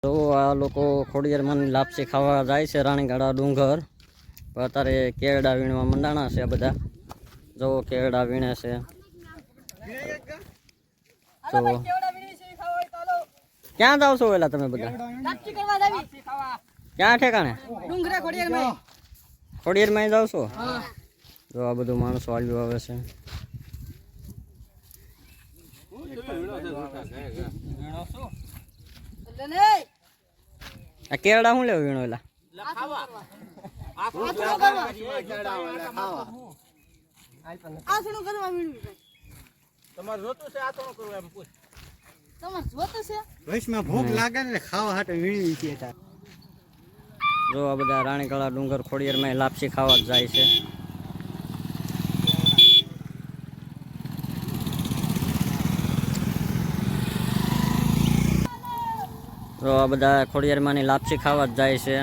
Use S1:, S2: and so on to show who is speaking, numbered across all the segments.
S1: તો આ લોકો ખોડિયારમાં લાપસી ખાવા જાય છે રાણીગાળા ડુંગર. અત્યારે કેળડા વીણવા મંડાણા છે બધા. જો કેળડા વીણે છે. તો ક્યાં જાવ છો વેલા તમે બધા? ક્યાં ઠેકાણે? ખોડિયારમાં જાવ છો? જો આ બધું માણસો આવ્યું આવે છે. આ કેળડા શું લેવું વીણો?
S2: ભૂખ લાગે ને ખાવા હાટે વીણી છે.
S1: જો આ બધા રાણીગાળા ડુંગર ખોડિયારમાં લાપસી ખાવા જાય છે. તો આ બધા ખોડિયારમાં લાપસી ખાવા જાય છે.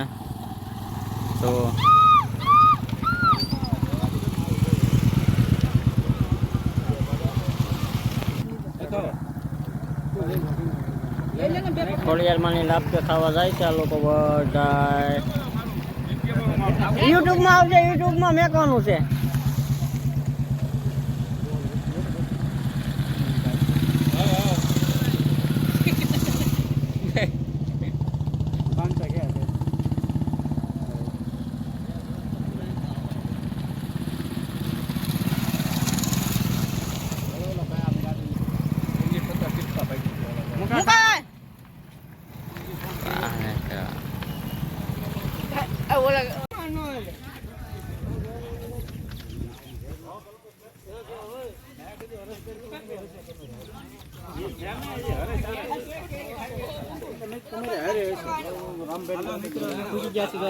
S1: તો ખોડિયારમાં લાપસી ખાવા જાય છે આ લોકો બધા. યુટ્યુબમાં આવશે, યુટ્યુબમાં મેકવાનું છે.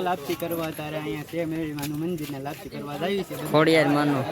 S2: લાપસી કરવા તારે અહીંયા તે મંદિર ને લાપસી કરવા જાય છે.
S1: ખોડિયાર માનું